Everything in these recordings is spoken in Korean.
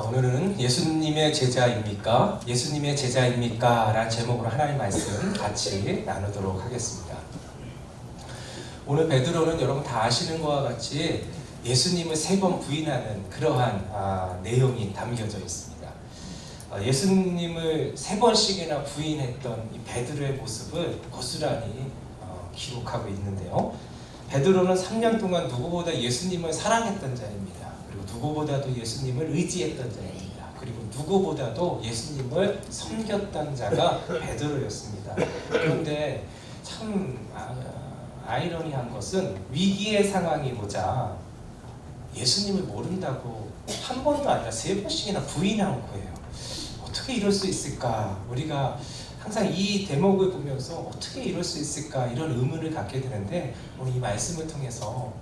오늘은 예수님의 제자입니까? 예수님의 제자입니까? 라는 제목으로 하나님 말씀 같이 나누도록 하겠습니다. 오늘 베드로는 여러분 다 아시는 것과 같이 예수님을 3번 부인하는 그러한 내용이 담겨져 있습니다. 예수님을 3번씩이나 부인했던 이 베드로의 모습을 고스란히 기록하고 있는데요. 베드로는 3년 동안 누구보다 예수님을 사랑했던 자입니다. 그리고 누구보다도 예수님을 의지했던 자입니다. 그리고 누구보다도 예수님을 섬겼던 자가 베드로였습니다. 그런데 참 아이러니한 것은 위기의 상황이 오자 예수님을 모른다고 한 번도 아니라 3번씩이나 부인한 거예요. 어떻게 이럴 수 있을까? 우리가 항상 이 대목을 보면서 어떻게 이럴 수 있을까 이런 의문을 갖게 되는데, 오늘 이 말씀을 통해서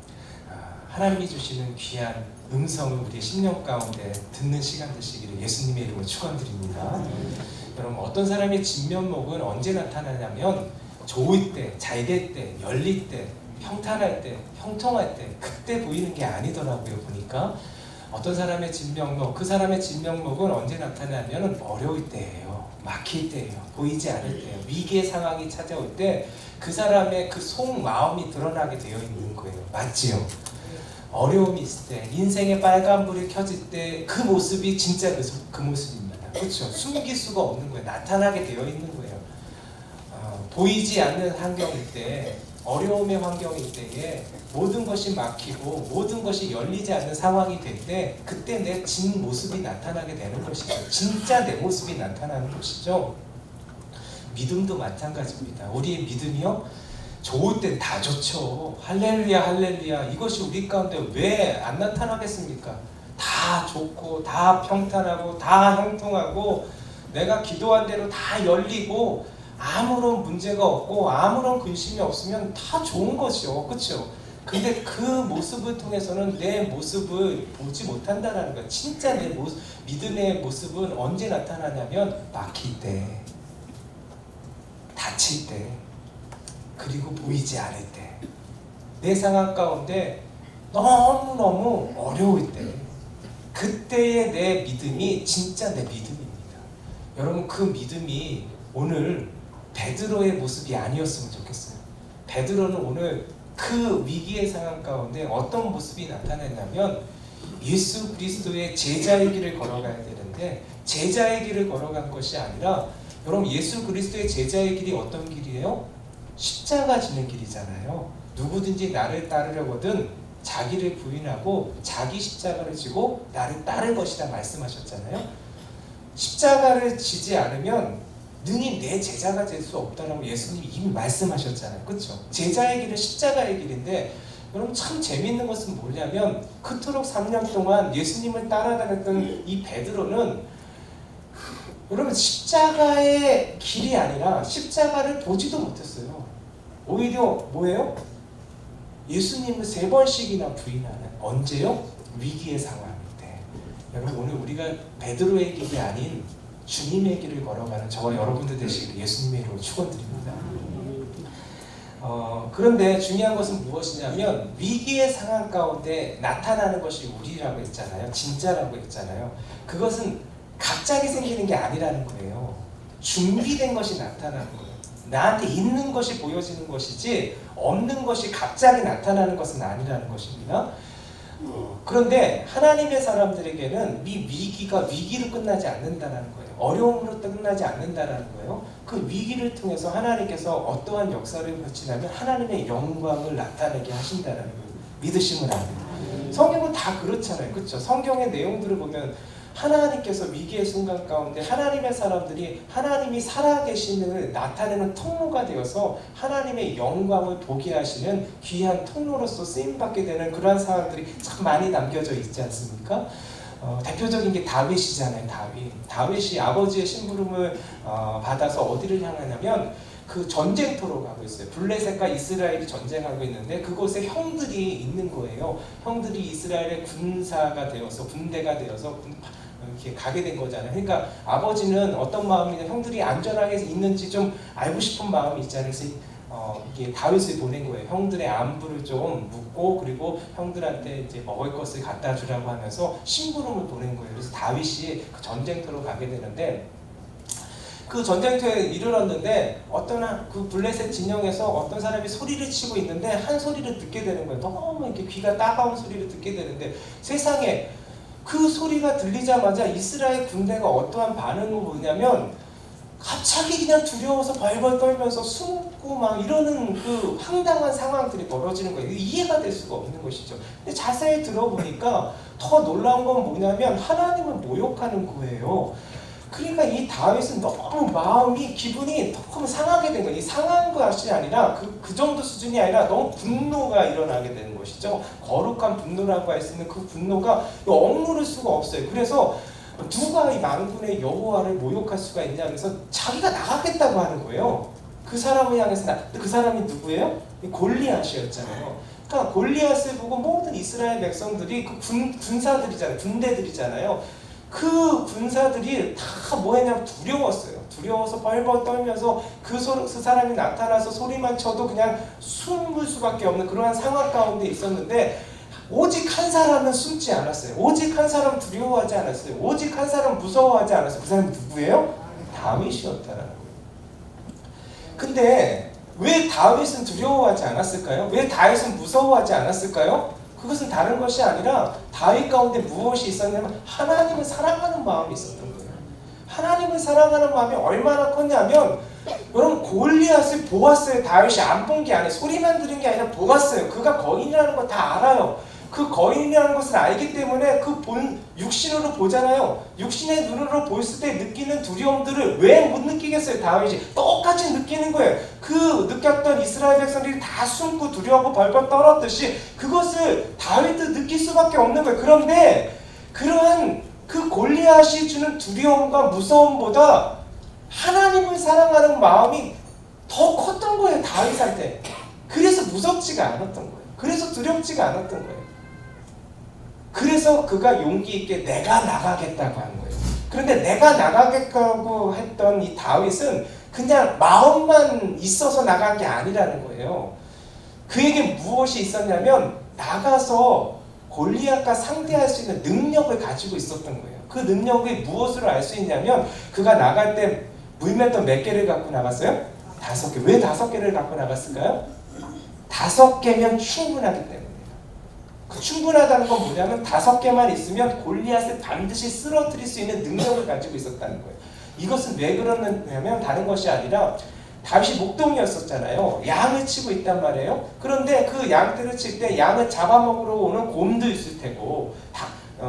하나님이 주시는 귀한 음성을 우리의 심령 가운데 듣는 시간 되시기를 예수님의 이름으로 축원드립니다. 여러분, 어떤 사람의 진면목은 언제 나타나냐면 좋을 때, 잘될 때, 열릴 때, 평탄할 때, 형통할 때, 그때 보이는 게 아니더라고요. 보니까 어떤 사람의 진면목, 그 사람의 진면목은 언제 나타나냐면 어려울 때예요. 막힐 때예요. 보이지 않을 때예요. 위기의 상황이 찾아올 때 그 사람의 그 속마음이 드러나게 되어 있는 거예요. 맞지요? 어려움이 있을 때, 인생의 빨간불이 켜질 때 그 모습이 진짜 그 모습입니다. 그렇죠? 숨길 수가 없는 거예요. 나타나게 되어 있는 거예요. 보이지 않는 환경일 때, 어려움의 환경일 때에 모든 것이 막히고 모든 것이 열리지 않는 상황이 될 때, 그때 내 진 모습이 나타나게 되는 것이죠. 진짜 내 모습이 나타나는 것이죠. 믿음도 마찬가지입니다. 우리의 믿음이요, 좋을 땐 다 좋죠. 할렐루야 할렐루야. 이것이 우리 가운데 왜 안 나타나겠습니까? 다 좋고 다 평탄하고 다 형통하고 내가 기도한 대로 다 열리고 아무런 문제가 없고 아무런 근심이 없으면 다 좋은 것이죠. 그렇죠? 근데 그 모습을 통해서는 내 모습을 보지 못한다는 거예요. 진짜 내 모습, 믿음의 모습은 언제 나타나냐면 막힐 때, 다칠 때, 그리고 보이지 않을 때, 내 상황 가운데 너무너무 어려울 때, 그때의 내 믿음이 진짜 내 믿음입니다. 여러분, 그 믿음이 오늘 베드로의 모습이 아니었으면 좋겠어요. 베드로는 오늘 그 위기의 상황 가운데 어떤 모습이 나타났냐면 예수 그리스도의 제자의 길을 걸어가야 되는데, 제자의 길을 걸어간 것이 아니라, 여러분, 예수 그리스도의 제자의 길이 어떤 길이에요? 십자가 지는 길이잖아요. 누구든지 나를 따르려거든 자기를 부인하고 자기 십자가를 지고 나를 따를 것이다 말씀하셨잖아요. 십자가를 지지 않으면 능히 내 제자가 될 수 없다라고 예수님이 이미 말씀하셨잖아요. 그렇죠? 제자의 길은 십자가의 길인데, 여러분 참 재미있는 것은 뭐냐면 그토록 3년 동안 예수님을 따라다녔던 이 베드로는, 여러분, 십자가의 길이 아니라 십자가를 보지도 못했어요. 오히려 뭐예요? 예수님을 3번씩이나 부인하는, 언제요? 위기의 상황일 때. 여러분, 오늘 우리가 베드로의 길이 아닌 주님의 길을 걸어가는 저와 여러분들 되시기를 예수님의 이름으로 축원드립니다. 그런데 중요한 것은 무엇이냐면 위기의 상황 가운데 나타나는 것이 우리라고 했잖아요. 진짜라고 했잖아요. 그것은 갑자기 생기는 게 아니라는 거예요. 준비된 것이 나타나는 거예요. 나한테 있는 것이 보여지는 것이지 없는 것이 갑자기 나타나는 것은 아니라는 것입니다. 그런데 하나님의 사람들에게는 이 위기가 위기로 끝나지 않는다는 거예요. 어려움으로 끝나지 않는다는 거예요. 그 위기를 통해서 하나님께서 어떠한 역사를 펼치냐면 하나님의 영광을 나타내게 하신다는 거예요. 믿으시면 안 돼요. 성경은 다 그렇잖아요. 그렇죠? 성경의 내용들을 보면 하나님께서 위기의 순간 가운데 하나님의 사람들이 하나님이 살아계심을 나타내는 통로가 되어서 하나님의 영광을 보게 하시는 귀한 통로로서 쓰임받게 되는 그러한 사람들이 참 많이 남겨져 있지 않습니까? 대표적인 게 다윗이잖아요. 다윗이 아버지의 심부름을 받아서 어디를 향하냐면 그 전쟁터로 가고 있어요. 블레셋과 이스라엘이 전쟁하고 있는데 그곳에 형들이 있는 거예요. 형들이 이스라엘의 군사가 되어서, 군대가 되어서 이렇게 가게 된 거잖아요. 그러니까 아버지는 어떤 마음이냐, 형들이 안전하게 있는지 좀 알고 싶은 마음이 있잖아요. 그래서 이게 다윗을 보낸 거예요. 형들의 안부를 좀 묻고 그리고 형들한테 이제 먹을 것을 갖다 주라고 하면서 심부름을 보낸 거예요. 그래서 다윗이 그 전쟁터로 가게 되는데 그 전쟁터에 이르렀는데 그 블레셋 진영에서 어떤 사람이 소리를 치고 있는데 한 소리를 듣게 되는 거예요. 너무 이렇게 귀가 따가운 소리를 듣게 되는데 세상에 그 소리가 들리자마자 이스라엘 군대가 어떠한 반응을 보냐면 갑자기 그냥 두려워서 벌벌 떨면서 숨고 막 이러는 그 황당한 상황들이 벌어지는 거예요. 이해가 될 수가 없는 것이죠. 근데 자세히 들어보니까 더 놀라운 건 뭐냐면 하나님을 모욕하는 거예요. 그러니까 이 다윗은 너무 마음이 기분이 너무 상하게 된 거예요. 이 상한 것이 아니라 그 정도 수준이 아니라 너무 분노가 일어나게 되는 것이죠. 거룩한 분노라고 할 수 있는 그 분노가 억누를 수가 없어요. 그래서 누가 이 만군의 여호와를 모욕할 수가 있냐 그래서 자기가 나가겠다고 하는 거예요. 그 사람을 향해서 그 사람이 누구예요? 골리앗이었잖아요. 그러니까 골리앗을 보고 모든 이스라엘 백성들이 그 군사들이잖아요. 군대들이잖아요. 그 군사들이 다 뭐했냐면 두려웠어요. 두려워서 벌벌 떨면서 그 사람이 나타나서 소리만 쳐도 그냥 숨을 수밖에 없는 그러한 상황 가운데 있었는데 오직 한 사람은 숨지 않았어요. 오직 한 사람은 두려워하지 않았어요. 오직 한 사람은 무서워하지 않았어요. 그 사람이 누구예요? 다윗이었다라는 거예요. 근데 왜 다윗은 두려워하지 않았을까요? 왜 다윗은 무서워하지 않았을까요? 그것은 다른 것이 아니라 다윗 가운데 무엇이 있었냐면 하나님을 사랑하는 마음이 있었던 거예요. 하나님을 사랑하는 마음이 얼마나 컸냐면 여러분 골리앗을 보았어요. 다윗이 안 본 게 아니에요. 소리만 들은 게 아니라 보았어요. 그가 거인이라는 거 다 알아요. 그 거인이라는 것을 알기 때문에 그 육신으로 보잖아요. 육신의 눈으로 보였을 때 느끼는 두려움들을 왜 못 느끼겠어요? 다윗이 똑같이 느끼는 거예요. 그 느꼈던 이스라엘 백성들이 다 숨고 두려워하고 벌벌 떨었듯이 그것을 다윗도 느낄 수밖에 없는 거예요. 그런데 그러한 그 골리앗이 주는 두려움과 무서움보다 하나님을 사랑하는 마음이 더 컸던 거예요. 다윗한테. 그래서 무섭지가 않았던 거예요. 그래서 두렵지가 않았던 거예요. 그래서 그가 용기 있게 내가 나가겠다고 하는 거예요. 그런데 내가 나가겠다고 했던 이 다윗은 그냥 마음만 있어서 나간 게 아니라는 거예요. 그에게 무엇이 있었냐면 나가서 골리앗과 상대할 수 있는 능력을 가지고 있었던 거예요. 그 능력이 무엇으로 알 수 있냐면 그가 나갈 때 물맷돌 몇 개를 갖고 나갔어요? 5개. 왜 5개를 갖고 나갔을까요? 5개면 충분하기 때문에. 그 충분하다는 건 뭐냐면 5개만 있으면 골리앗을 반드시 쓰러뜨릴 수 있는 능력을 가지고 있었다는 거예요. 이것은 왜 그러냐면 다른 것이 아니라 다윗이 목동이었었잖아요. 양을 치고 있단 말이에요. 그런데 그 양들을 칠 때 양을 잡아먹으러 오는 곰도 있을 테고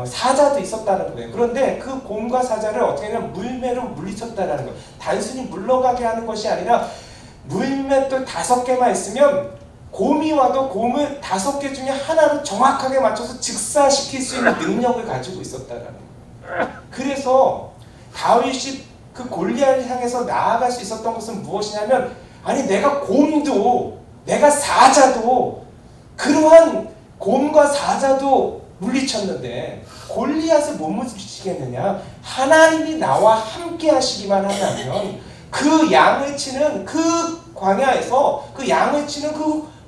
사자도 있었다는 거예요. 그런데 그 곰과 사자를 어떻게 하면 물매로 물리쳤다는 거예요. 단순히 물러가게 하는 것이 아니라 물맷돌 5개만 있으면 곰이 와도 곰을 5개 중에 하나로 정확하게 맞춰서 즉사시킬 수 있는 능력을 가지고 있었다는 거예요. 그래서 다윗이 그 골리앗을 향해서 나아갈 수 있었던 것은 무엇이냐면 아니 내가 곰도 내가 사자도 그러한 곰과 사자도 물리쳤는데 골리앗을 못 물리치겠느냐? 하나님이 나와 함께 하시기만 한다면 그 양을 치는 그 광야에서 그 양을 치는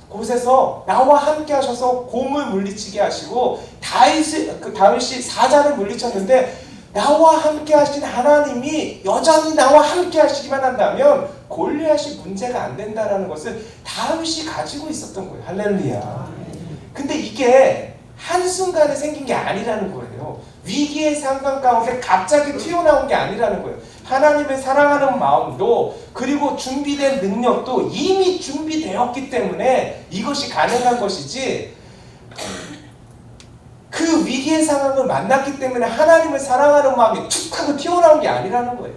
곳에서 나와 함께 하셔서 곰을 물리치게 하시고 다윗이 사자를 물리쳤는데 나와 함께 하신 하나님이 여전히 나와 함께 하시기만 한다면 골리앗이 문제가 안 된다는 것을 다윗이 가지고 있었던 거예요. 할렐루야. 근데 이게 한순간에 생긴 게 아니라는 거예요. 위기의 상황 가운데 갑자기 튀어나온 게 아니라는 거예요. 하나님을 사랑하는 마음도 그리고 준비된 능력도 이미 준비되었기 때문에 이것이 가능한 것이지 그 위기의 상황을 만났기 때문에 하나님을 사랑하는 마음이 툭 하고 튀어나온 게 아니라는 거예요.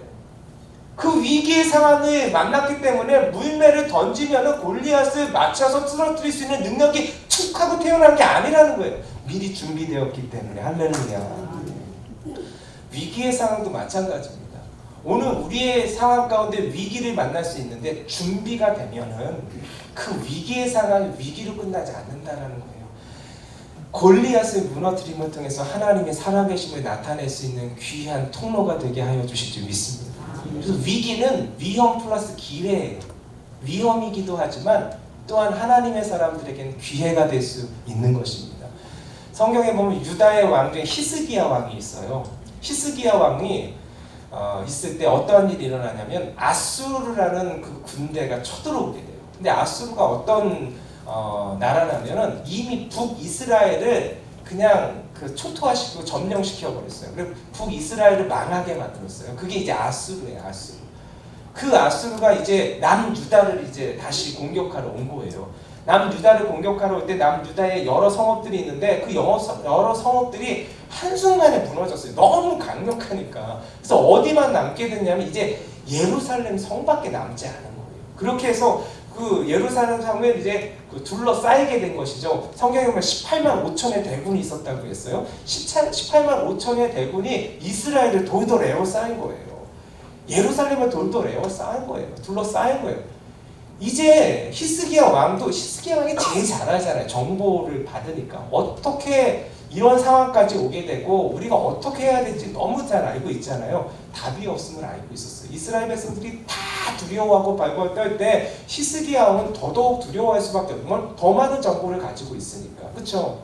그 위기의 상황을 만났기 때문에 물매를 던지면 골리앗을 맞춰서 쓰러뜨릴 수 있는 능력이 툭 하고 태어난 게 아니라는 거예요. 미리 준비되었기 때문에. 할렐루야. 위기의 상황도 마찬가지입니다. 오늘 우리의 상황 가운데 위기를 만날 수 있는데 준비가 되면은 그 위기의 상황이 위기로 끝나지 않는다라는 거예요. 골리앗을 무너뜨림을 통해서 하나님의 살아계심을 나타낼 수 있는 귀한 통로가 되게 하여 주실 줄 믿습니다. 그래서 위기는 위험 플러스 기회예요. 위험이기도 하지만 또한 하나님의 사람들에게는 기회가 될 수 있는 것입니다. 성경에 보면 유다의 왕 중에 히스기야 왕이 있어요. 히스기야 왕이 있을 때 어떠한 일이 일어나냐면 아수르라는 그 군대가 쳐들어오게 돼요. 근데 아수르가 어떤 나라냐면은 이미 북이스라엘을 그냥 그 초토화시키고 점령시켜 버렸어요. 그리고 북이스라엘을 망하게 만들었어요. 그게 이제 아수르예요, 아수르. 그 아수르가 이제 남유다를 이제 다시 공격하러 온 거예요. 남유다를 공격하러 올 때 남유다에 여러 성읍들이 있는데 그 여러 성읍들이 한순간에 무너졌어요. 너무 강력하니까. 그래서 어디만 남게 됐냐면 이제 예루살렘 성밖에 남지 않은 거예요. 그렇게 해서 그 예루살렘 성에 이제 둘러싸이게 된 것이죠. 성경에 보면 18만 5천의 대군이 있었다고 했어요. 18만 5천의 대군이 이스라엘을 돌돌 에워싸인 거예요. 예루살렘을 돌돌 에워싸인 거예요. 둘러싸인 거예요. 이제 히스기야 왕이 제일 잘 알잖아요. 정보를 받으니까 어떻게 이런 상황까지 오게 되고 우리가 어떻게 해야 될지 너무 잘 알고 있잖아요. 답이 없음을 알고 있었어요. 이스라엘 백성들이 다 두려워하고 발버둥 떨 때 히스기야 왕은 더더욱 두려워할 수밖에 없는 더 많은 정보를 가지고 있으니까. 그렇죠?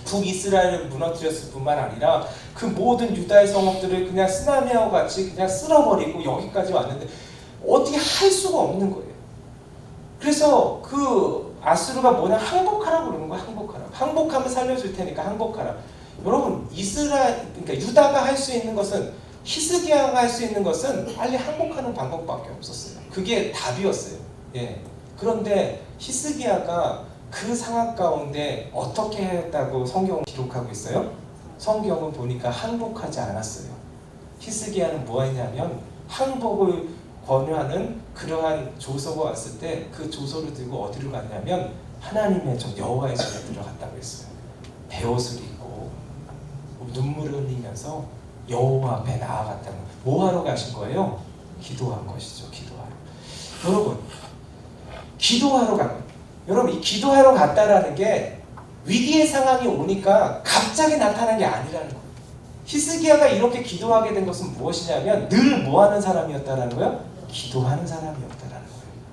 북이스라엘을 무너뜨렸을 뿐만 아니라 그 모든 유다의 성읍들을 그냥 쓰나미와 같이 그냥 쓸어버리고 여기까지 왔는데 어떻게 할 수가 없는 거예요. 그래서 그 아수르가 뭐냐, 항복하라고 그러는 거야. 항복하면 살려줄 테니까 항복하라. 여러분, 그러니까 유다가 할 수 있는 것은, 히스기야가 할 수 있는 것은 빨리 항복하는 방법밖에 없었어요. 그게 답이었어요. 예. 그런데 히스기야가 그 상황 가운데 어떻게 했다고 성경은 기록하고 있어요? 성경은 보니까 항복하지 않았어요. 히스기야는 뭐 했냐면 항복을 권유하는 그러한 조서가 왔을 때 그 조서를 들고 어디로 갔냐면 하나님의 여호와의 전에 들어갔다고 했어요. 베옷을 입고 눈물을 흘리면서 여호와 앞에 나아갔다는, 뭐 하러 가신 거예요? 기도한 것이죠. 기도하러. 여러분, 기도하러 간 거예요. 여러분, 이 기도하러 갔다라는 게 위기의 상황이 오니까 갑자기 나타난 게 아니라는 거예요. 히스기야가 이렇게 기도하게 된 것은 무엇이냐면 늘 뭐 하는 사람이었다라는 거예요? 기도하는 사람이었다라는 거예요.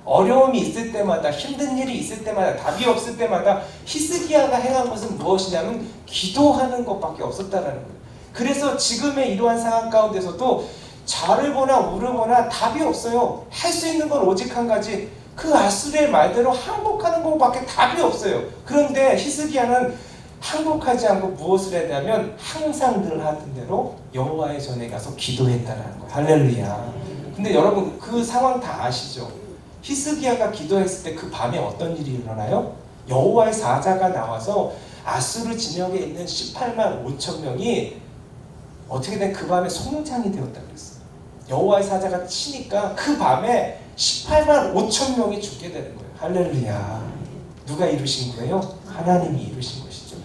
어려움이 있을 때마다, 힘든 일이 있을 때마다, 답이 없을 때마다 히스기야가 행한 것은 무엇이냐면 기도하는 것밖에 없었다라는 거예요. 그래서 지금의 이러한 상황 가운데서도 좌를 보나 우를 보나 답이 없어요. 할 수 있는 건 오직 한 가지, 그 아수르의 말대로 항복하는 것밖에 답이 없어요. 그런데 히스기야는 항복하지 않고 무엇을 했냐면 항상 늘 하던 대로 여호와의 전에 가서 기도했다라는 거예요. 할렐루야. 근데 여러분, 그 상황 다 아시죠? 히스기야가 기도했을 때 그 밤에 어떤 일이 일어나요? 여호와의 사자가 나와서 아수르 진영에 있는 18만 5천 명이 어떻게 된 그 밤에 송장이 되었다고 그랬어요. 여호와의 사자가 치니까 그 밤에 18만 5천 명이 죽게 되는 거예요. 할렐루야. 누가 이루신 거예요? 하나님이 이루신 것이죠.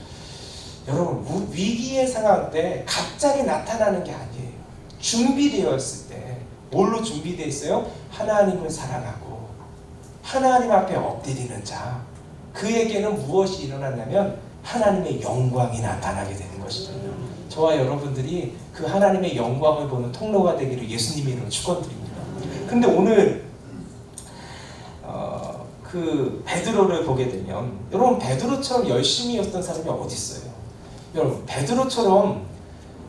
여러분, 위기의 상황 때 갑자기 나타나는 게 아니에요. 준비되어 있을 때 뭘로 준비되어 있어요? 하나님을 사랑하고 하나님 앞에 엎드리는 자, 그에게는 무엇이 일어나냐면 하나님의 영광이 나타나게 되는 것이죠. 저와 여러분들이 그 하나님의 영광을 보는 통로가 되기를 예수님의 이름으로 축원드립니다. 근데 오늘 그 베드로를 보게 되면, 여러분, 베드로처럼 열심히 했던 사람이 어디 있어요? 여러분, 베드로처럼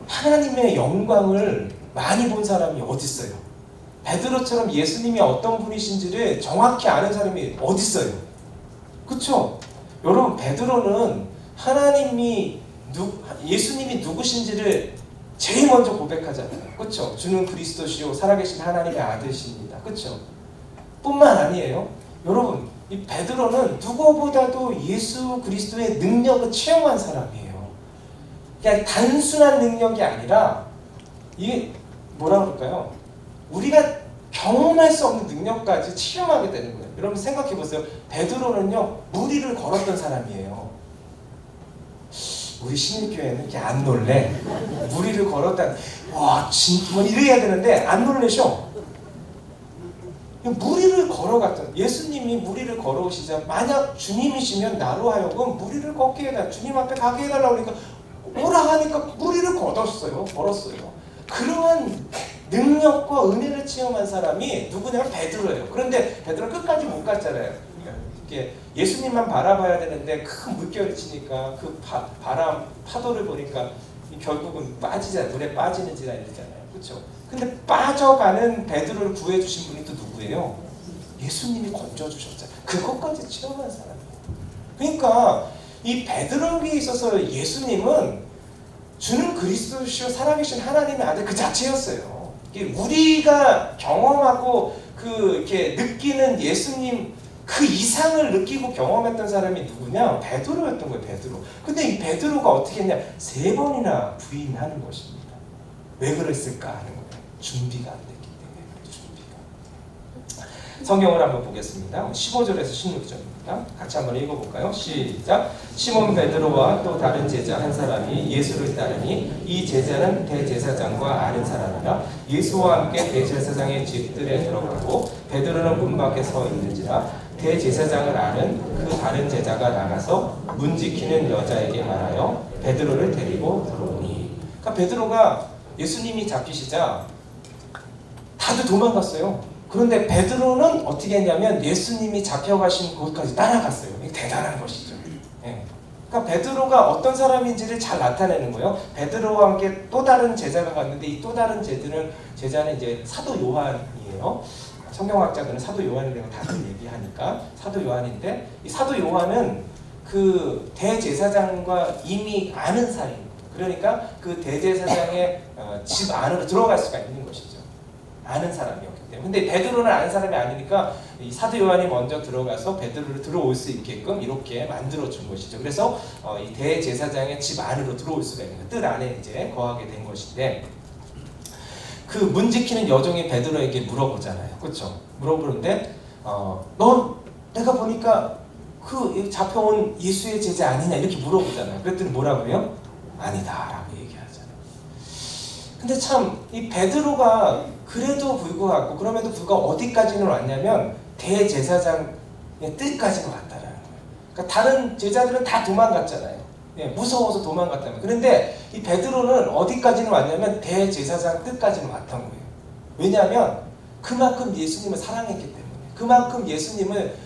하나님의 영광을 많이 본 사람이 어디 있어요? 베드로처럼 예수님이 어떤 분이신지를 정확히 아는 사람이 어디 있어요? 그렇죠? 여러분, 베드로는 예수님이 누구신지를 제일 먼저 고백하잖아요. 그렇죠? 주는 그리스도시요 살아계신 하나님의 아들이십니다. 그렇죠? 뿐만 아니에요. 여러분, 이 베드로는 누구보다도 예수 그리스도의 능력을 체험한 사람이에요. 그냥 단순한 능력이 아니라 이게 뭐라 그럴까요? 우리가 경험할 수 없는 능력까지 체험하게 되는 거예요. 여러분 생각해 보세요. 베드로는요, 무리를 걸었던 사람이에요. 우리 신일교회는 이렇게 안 놀래. 무리를 걸었다. 와, 뭐 이래야 되는데 안 놀래셔. 무리를 걸어갔던, 예수님이 무리를 걸어오시자 만약 주님이시면 나로 하여금 무리를 걷게 해달라, 주님 앞에 가게 해달라고 그러니까 오라 하니까 무리를 걸었어요. 그러한 능력과 은혜를 체험한 사람이 누구냐면 베드로예요. 그런데 베드로는 끝까지 못 갔잖아요. 이게 예수님만 바라봐야 되는데 큰 물결이 치니까 그 바람 파도를 보니까 결국은 빠지잖아요. 물에 빠지는지라 이러잖아요. 그렇죠? 근데 빠져가는 베드로를 구해주신 분이 또 누구예요? 예수님이 건져주셨잖아요. 그것까지 체험한 사람이에요. 그러니까 이 베드로에게 있어서 예수님은 주는 그리스도시요 살아계신 하나님의 아들 그 자체였어요. 우리가 경험하고 이렇게 느끼는 예수님 그 이상을 느끼고 경험했던 사람이 누구냐? 베드로였던 거예요. 베드로. 근데 이 베드로가 어떻게 했냐? 3번이나 부인하는 것입니다. 왜 그랬을까 하는 거예요. 준비가 안 됐기 때문에. 준비가. 성경을 한번 보겠습니다. 15절에서 16절입니다. 같이 한번 읽어볼까요? 시작. 시몬 베드로와 또 다른 제자 한 사람이 예수를 따르니 이 제자는 대제사장과 아는 사람이라 예수와 함께 대제사장의 집들에 들어가고 베드로는 문 밖에 서 있는지라 대제사장을 아는 그 다른 제자가 나가서 문 지키는 여자에게 말하여 베드로를 데리고 들어오니. 그러니까 베드로가 예수님이 잡히시자 다들 도망갔어요. 그런데 베드로는 어떻게 했냐면 예수님이 잡혀가신 곳까지 따라갔어요. 이게 대단한 것이죠. 예. 그러니까 베드로가 어떤 사람인지를 잘 나타내는 거예요. 베드로와 함께 또 다른 제자가 갔는데 이 또 다른 제자는 이제 사도 요한이에요. 성경학자들은 사도 요한에 대해 다들 얘기하니까 사도 요한인데 이 사도 요한은 그 대제사장과 이미 아는 사이입니다. 그러니까 그 대제사장의 집 안으로 들어갈 수가 있는 것이죠. 아는 사람이었기 때문에. 근데 베드로는 아는 사람이 아니니까 이 사도 요한이 먼저 들어가서 베드로를 들어올 수 있게끔 이렇게 만들어 준 것이죠. 그래서 이 대제사장의 집 안으로 들어올 수가 있는 거예요. 뜰 안에 이제 거하게 된 것인데 그 문 지키는 여종이 베드로에게 물어보잖아요. 그렇죠? 물어보는데 넌 내가 보니까 그 잡혀온 예수의 제자 아니냐 이렇게 물어보잖아요. 그랬더니 뭐라고 해요? 아니다 라고 얘기하잖아요. 근데 참 이 베드로가 그래도 불구하고 그럼에도 불구하고 어디까지는 왔냐면 대제사장의 뜻까지는 왔다라는 거예요. 그러니까 다른 제자들은 다 도망갔잖아요. 예, 무서워서 도망갔다면. 그런데 이 베드로는 어디까지는 왔냐면 대제사장 뜻까지는 왔던 거예요. 왜냐하면 그만큼 예수님을 사랑했기 때문에, 그만큼 예수님을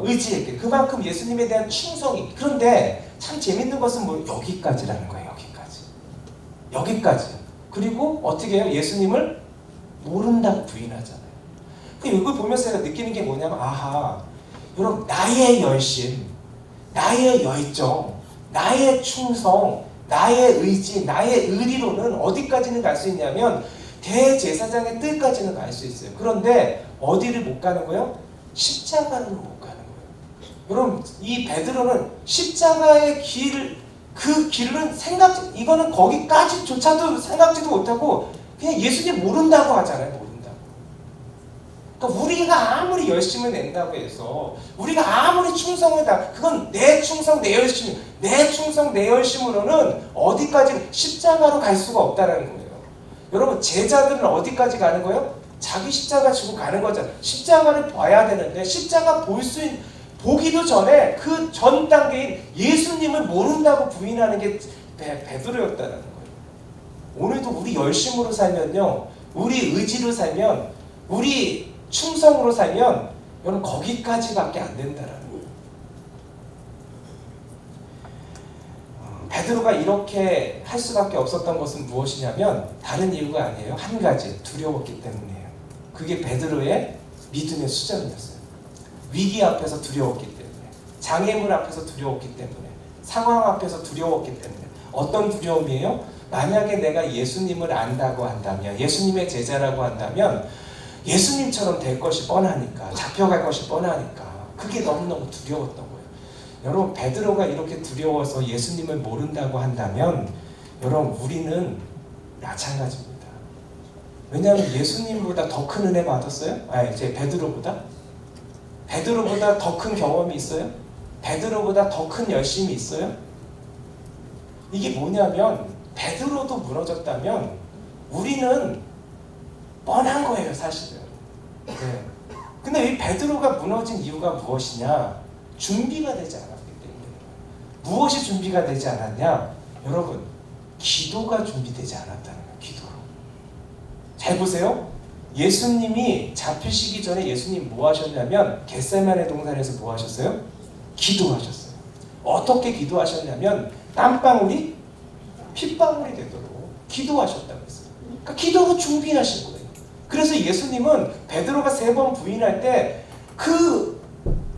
의지했기, 그만큼 예수님에 대한 충성이. 그런데 참 재밌는 것은 뭐 여기까지라는 거예요. 여기까지. 그리고 어떻게 해요? 예수님을 모른다고 부인하잖아요. 이걸 보면서 제가 느끼는 게 뭐냐면 아하, 여러분 나의 열심, 나의 열정, 나의 충성, 나의 의지, 나의 의리로는 어디까지는 갈 수 있냐면 대제사장의 뜻까지는 갈 수 있어요. 그런데 어디를 못 가는 거예요? 십자가는 못 가는 거예요. 여러분 이 베드로는 십자가의 그 길은 이거는 거기까지조차도 생각지도 못하고 그냥 예수님 모른다고 하잖아요. 모른다고. 그러니까 우리가 아무리 열심을 낸다고 해서 우리가 아무리 충성을 다 그건 내 충성 내 열심으로는 어디까지 십자가로 갈 수가 없다는 거예요. 여러분 제자들은 어디까지 가는 거예요? 자기 십자가 지고 가는 거잖아요. 십자가를 봐야 되는데 십자가 보기도 전에 그 전 단계인 예수님을 모른다고 부인하는 게 베드로였다는 거예요. 오늘도 우리 열심으로 살면요, 우리 의지로 살면, 우리 충성으로 살면 여러분 거기까지밖에 안 된다는 거예요. 베드로가 이렇게 할 수밖에 없었던 것은 무엇이냐면 다른 이유가 아니에요. 한 가지, 두려웠기 때문이에요. 그게 베드로의 믿음의 수장이었어요. 위기 앞에서 두려웠기 때문에, 장애물 앞에서 두려웠기 때문에, 상황 앞에서 두려웠기 때문에. 어떤 두려움이에요? 만약에 내가 예수님을 안다고 한다면, 예수님의 제자라고 한다면 예수님처럼 될 것이 뻔하니까, 잡혀갈 것이 뻔하니까 그게 너무너무 두려웠던 거예요. 여러분 베드로가 이렇게 두려워서 예수님을 모른다고 한다면 여러분 우리는 마찬가지입니다. 왜냐하면 예수님보다 더 큰 은혜 받았어요? 제 베드로보다 더 큰 경험이 있어요? 베드로보다 더 큰 열심이 있어요? 이게 뭐냐면 베드로도 무너졌다면 우리는 뻔한 거예요, 사실은. 네. 근데 이 베드로가 무너진 이유가 무엇이냐? 준비가 되지 않았기 때문에. 무엇이 준비가 되지 않았냐? 여러분, 기도가 준비되지 않았다는 거예요, 기도로. 잘 보세요. 예수님이 잡히시기 전에 예수님 뭐 하셨냐면 겟세마네 동산에서 뭐 하셨어요? 기도하셨어요. 어떻게 기도하셨냐면 땀방울이 핏방울이 되도록 기도하셨다고 했어요. 그러니까 기도로 준비하신 거예요. 그래서 예수님은 베드로가 3번 부인할 때 그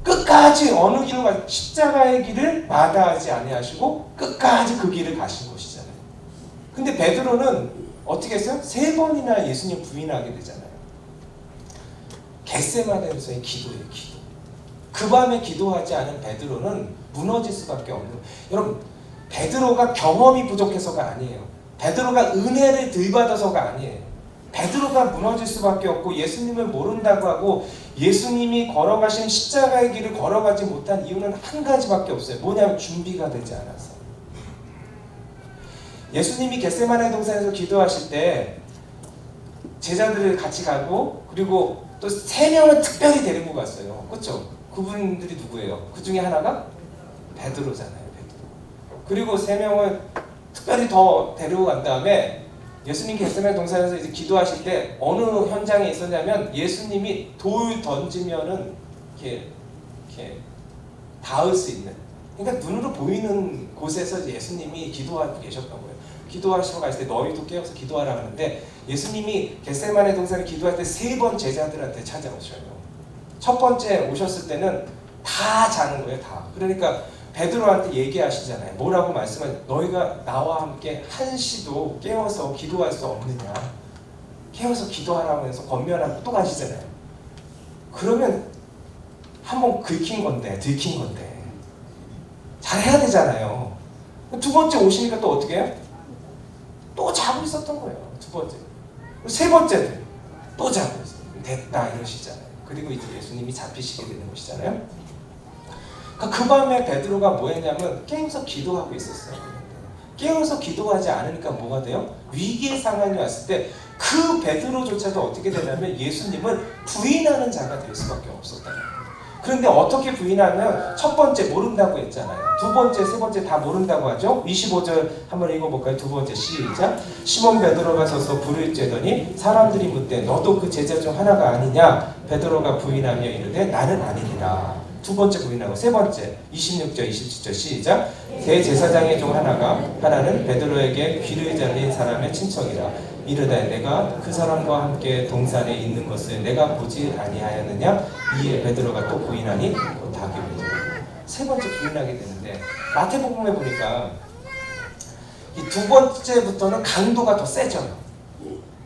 끝까지 어느 길로 가 십자가의 길을 마다하지 아니하시고 끝까지 그 길을 가신 것이잖아요. 근데 베드로는 어떻게 했어요? 3번이나 예수님 부인하게 되잖아요. 겟세마네에서의 기도예요. 기도. 그 밤에 기도하지 않은 베드로는 무너질 수밖에 없는 거예요. 여러분, 베드로가 경험이 부족해서가 아니에요. 베드로가 은혜를 덜 받아서가 아니에요. 베드로가 무너질 수밖에 없고 예수님을 모른다고 하고 예수님이 걸어가신 십자가의 길을 걸어가지 못한 이유는 한 가지밖에 없어요. 뭐냐면 준비가 되지 않아서. 예수님이 겟세마네 동산에서 기도하실 때 제자들을 같이 가고 그리고 또 3명을 특별히 데리고 갔어요. 그렇죠? 그분들이 누구예요? 그 중에 하나가 베드로잖아요. 베드로. 그리고 3명을 특별히 더 데리고 간 다음에 예수님 겟세마네 동산에서 이제 기도하실 때 어느 현장에 있었냐면 예수님이 돌 던지면은 이렇게 닿을 수 있는, 그러니까 눈으로 보이는 곳에서 예수님이 기도하고 계셨던 거예요. 기도하시러 갔을 때 너희도 깨어서 기도하라 하는데 예수님이 겟세마네 동산에 기도할 때 3번 제자들한테 찾아오셔요. 첫 번째 오셨을 때는 다 자는 거예요. 다. 그러니까 베드로한테 얘기하시잖아요. 뭐라고 말씀하세요? 너희가 나와 함께 한시도 깨워서 기도할 수 없느냐. 깨워서 기도하라고 해서 권면하고 또 가시잖아요. 그러면 한번 들킨 건데 잘해야 되잖아요. 2번째 오시니까 또 어떻게 해요? 또 자고 있었던 거예요. 2번째. 3번째도 또 자고 있어요. 됐다 이러시잖아요. 그리고 이제 예수님이 잡히시게 되는 것이잖아요. 그 밤에 베드로가 뭐 했냐면 깨어서 기도하고 있었어요. 깨어서 기도하지 않으니까 뭐가 돼요? 위기의 상황이 왔을 때 그 베드로조차도 어떻게 되냐면 예수님을 부인하는 자가 될 수밖에 없었다. 그런데 어떻게 부인하면 첫 번째 모른다고 했잖아요. 2번째, 3번째 다 모른다고 하죠. 25절 한번 읽어볼까요? 2번째 시작. 시몬 베드로가 서서 불을 쬐더니 사람들이 묻되 너도 그 제자 중 하나가 아니냐? 베드로가 부인하며 이르되 나는 아니니라. 2번째 부인하고 3번째 26절 27절 시작. 대제사장의 중 하나는 베드로에게 귀를 잘린 사람의 친척이라. 이르되 내가 그 사람과 함께 동산에 있는 것을 내가 보지 아니하였느냐. 이에 베드로가 또 부인하니 곧 닭이 울더라. 3번째 부인하게 되는데 마태복음에 보니까 이 2번째부터는 강도가 더 세져요.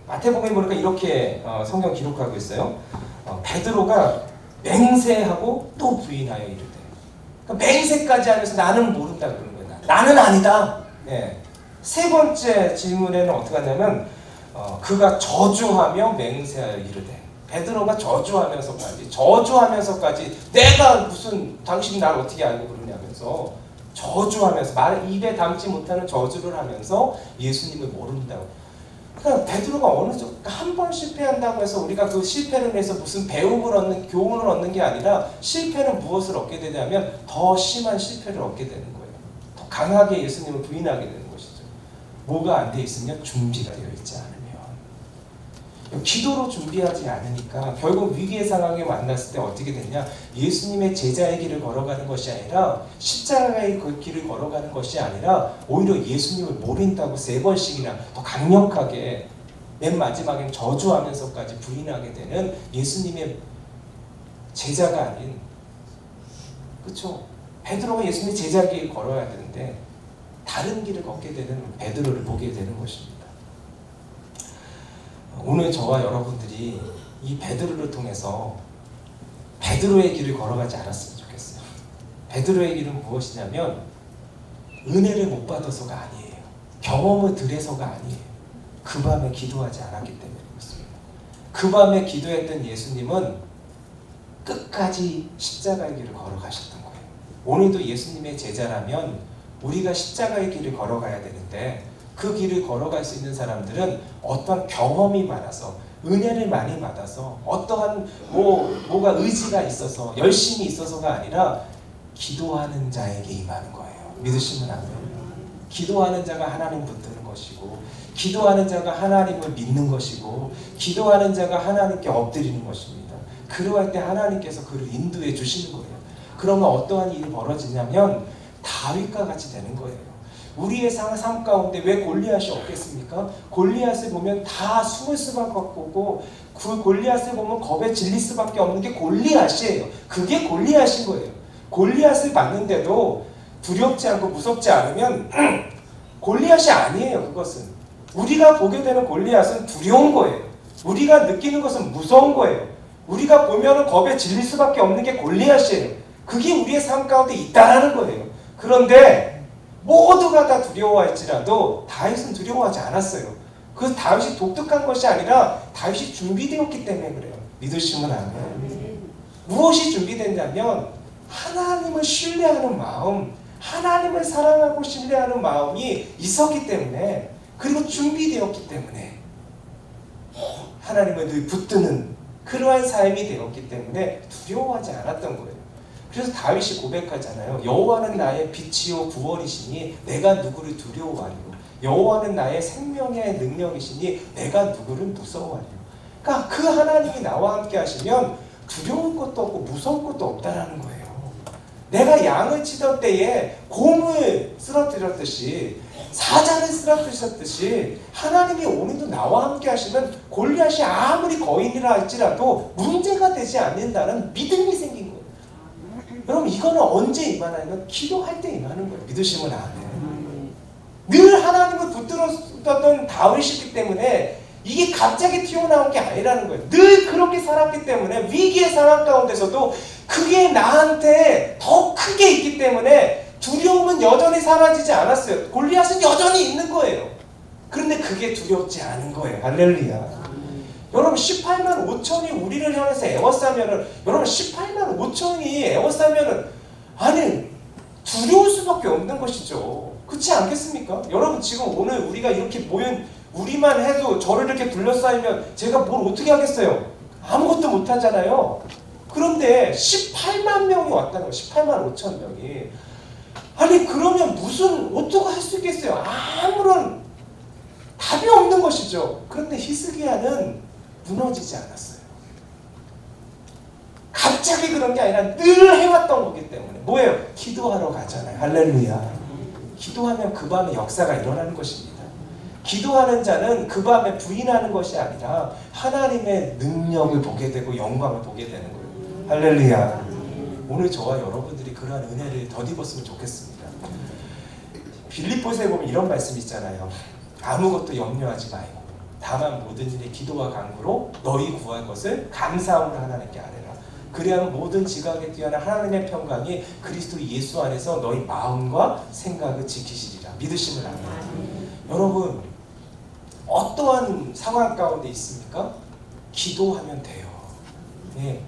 마태복음에 보니까 이렇게 성경 기록하고 있어요. 베드로가 맹세하고 또 부인하여 이르되. 그러니까 맹세까지 하면서 나는 모른다 그러는 거야. 나는 아니다. 네. 3번째 질문에는 어떻게 하냐면 그가 저주하며 맹세하여 이르되. 베드로가 저주하면서까지 내가 무슨 당신이 나를 어떻게 알고 그러냐면서 저주하면서 말 입에 담지 못하는 저주를 하면서 예수님을 모른다고. 그러니까 베드로가 한 번 실패한다고 해서 우리가 그 실패를 해서 무슨 배움을 얻는, 교훈을 얻는 게 아니라 실패는 무엇을 얻게 되냐면 더 심한 실패를 얻게 되는 거예요. 더 강하게 예수님을 부인하게 되는 것이죠. 뭐가 안 돼 있으면 준비가 되어 있지 않으면. 기도로 준비하지 않으니까 결국 위기의 상황에 만났을 때 어떻게 되냐? 예수님의 제자의 길을 걸어가는 것이 아니라 십자가의 그 길을 걸어가는 것이 아니라 오히려 예수님을 모른다고 3번씩이나 더 강력하게 맨 마지막엔 저주하면서까지 부인하게 되는 예수님의 제자가 아닌, 그렇죠? 베드로가 예수님의 제자 길을 걸어야 되는데 다른 길을 걷게 되는 베드로를 보게 되는 것입니다. 오늘 저와 여러분들이 이 베드로를 통해서 베드로의 길을 걸어가지 않았으면 좋겠어요. 베드로의 길은 무엇이냐면 은혜를 못 받아서가 아니에요. 경험을 덜 해서가 아니에요. 그 밤에 기도하지 않았기 때문에 그렇습니다. 그 밤에 기도했던 예수님은 끝까지 십자가의 길을 걸어가셨던 거예요. 오늘도 예수님의 제자라면 우리가 십자가의 길을 걸어가야 되는데 그 길을 걸어갈 수 있는 사람들은 어떤 경험이 많아서 은혜를 많이 받아서 어떠한 뭐가 의지가 있어서 열심히 있어서가 아니라 기도하는 자에게 임하는 거예요. 믿으시면 안 돼요. 기도하는 자가 하나님 붙드는 것이고, 기도하는 자가 하나님을 믿는 것이고, 기도하는 자가 하나님께 엎드리는 것입니다. 그러할 때 하나님께서 그를 인도해 주시는 거예요. 그러면 어떠한 일이 벌어지냐면 다윗과 같이 되는 거예요. 우리의 삶 가운데 왜 골리앗이 없겠습니까? 골리앗을 보면 다 숨을 수밖에 없고, 그 골리앗을 보면 겁에 질릴 수밖에 없는 게 골리앗이에요. 그게 골리앗인 거예요. 골리앗을 봤는데도 두렵지 않고 무섭지 않으면 골리앗이 아니에요. 그것은 우리가 보게 되는 골리앗은 두려운 거예요. 우리가 느끼는 것은 무서운 거예요. 우리가 보면은 겁에 질릴 수밖에 없는 게 골리앗이에요. 그게 우리의 삶 가운데 있다라는 거예요. 그런데 모두가 다 두려워할지라도 다윗은 두려워하지 않았어요. 그 다윗이 독특한 것이 아니라 다윗이 준비되었기 때문에 그래요. 믿으시면 아멘. 무엇이 준비됐냐면 하나님을 신뢰하는 마음, 하나님을 사랑하고 신뢰하는 마음이 있었기 때문에, 그리고 준비되었기 때문에 하나님을 늘 붙드는 그러한 삶이 되었기 때문에 두려워하지 않았던 거예요. 그래서 다윗이 고백하잖아요. 여호와는 나의 빛이요 구원이시니 내가 누구를 두려워하리요. 여호와는 나의 생명의 능력이시니 내가 누구를 무서워하리요. 그러니까 그 하나님이 나와 함께 하시면 두려울 것도 없고 무서울 것도 없다라는 거예요. 내가 양을 치던 때에 곰을 쓰러뜨렸듯이, 사자를 쓰러뜨렸듯이 하나님이 오늘도 나와 함께 하시면 골리앗이 아무리 거인이라 할지라도 문제가 되지 않는다는 믿음이 생긴 거예요. 여러분, 이거는 언제 임하냐면 기도할 때 임하는 거예요. 믿으시면 아멘. 늘 하나님을 붙들었던 다윗이기 때문에 이게 갑자기 튀어나온 게 아니라는 거예요. 늘 그렇게 살았기 때문에 위기의 상황 가운데서도 그게 나한테 더 크게 있기 때문에 두려움은 여전히 사라지지 않았어요. 골리앗은 여전히 있는 거예요. 그런데 그게 두렵지 않은 거예요. 할렐루야. 여러분, 18만 5천이 우리를 향해서 애워싸면은, 여러분 18만 5천이 애워싸면은 아니 두려울 수밖에 없는 것이죠. 그렇지 않겠습니까? 여러분, 지금 오늘 우리가 이렇게 모인 우리만 해도 저를 이렇게 둘러싸이면 제가 뭘 어떻게 하겠어요? 아무것도 못 하잖아요. 그런데 18만 명이 왔다는 거예요. 18만 5천 명이. 아니 그러면 무슨 어떻게 할 수 있겠어요? 아무런 답이 없는 것이죠. 그런데 히스기야는 무너지지 않았어요. 갑자기 그런 게 아니라 늘 해왔던 거기 때문에. 뭐예요? 기도하러 가잖아요. 할렐루야. 기도하면 그 밤에 역사가 일어나는 것입니다. 기도하는 자는 그 밤에 부인하는 것이 아니라 하나님의 능력을 보게 되고 영광을 보게 되는 거예요. 할렐루야. 오늘 저와 여러분들이 그러한 은혜를 덧입었으면 좋겠습니다. 빌립보서에 보면 이런 말씀이 있잖아요. 아무것도 염려하지 말고 다만 모든 일에 기도와 간구로 너희 구할 것을 감사함으로 하나님께 아뢰라. 그래야만 모든 지각에 뛰어난 하나님의 평강이 그리스도 예수 안에서 너희 마음과 생각을 지키시리라. 믿으시면 아멘. 여러분, 어떠한 상황 가운데 있습니까? 기도하면 돼요. 네.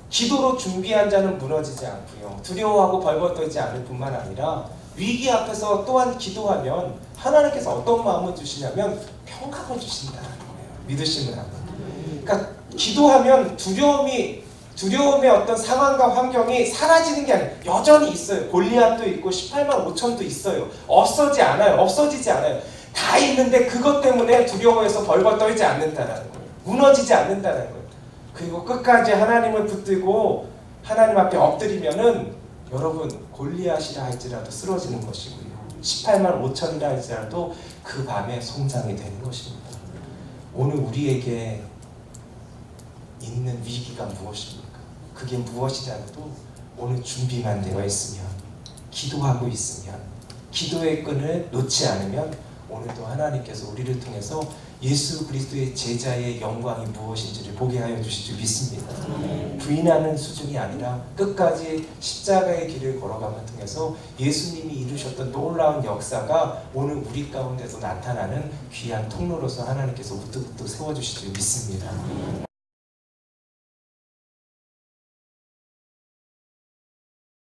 기도로 준비한 자는 무너지지 않고요. 두려워하고 벌벌 떨지 않을 뿐만 아니라 위기 앞에서 또한 기도하면 하나님께서 어떤 마음을 주시냐면 평강을 주신다는 거예요. 믿으시면 아멘. 그러니까 기도하면 두려움의 어떤 상황과 환경이 사라지는 게 아니에요. 여전히 있어요. 골리앗도 있고 18만 5천도 있어요. 없어지지 않아요. 다 있는데 그것 때문에 두려워해서 벌벌 떨지 않는다는 거예요. 무너지지 않는다는 거예요. 그리고 끝까지 하나님을 붙들고 하나님 앞에 엎드리면은 여러분 골리앗이라 할지라도 쓰러지는 것이고요. 18만 5천이라 할지라도 그 밤에 성장이 되는 것입니다. 오늘 우리에게 있는 위기가 무엇입니까? 그게 무엇이라도 오늘 준비만 되어 있으면, 기도하고 있으면, 기도의 끈을 놓지 않으면 오늘도 하나님께서 우리를 통해서 예수 그리스도의 제자의 영광이 무엇인지를 보게 하여 주실 줄 믿습니다. 부인하는 수준이 아니라 끝까지 십자가의 길을 걸어가면 통해서 예수님이 이루셨던 놀라운 역사가 오늘 우리 가운데서 나타나는 귀한 통로로서 하나님께서 우뚝우뚝 세워주실 줄 믿습니다.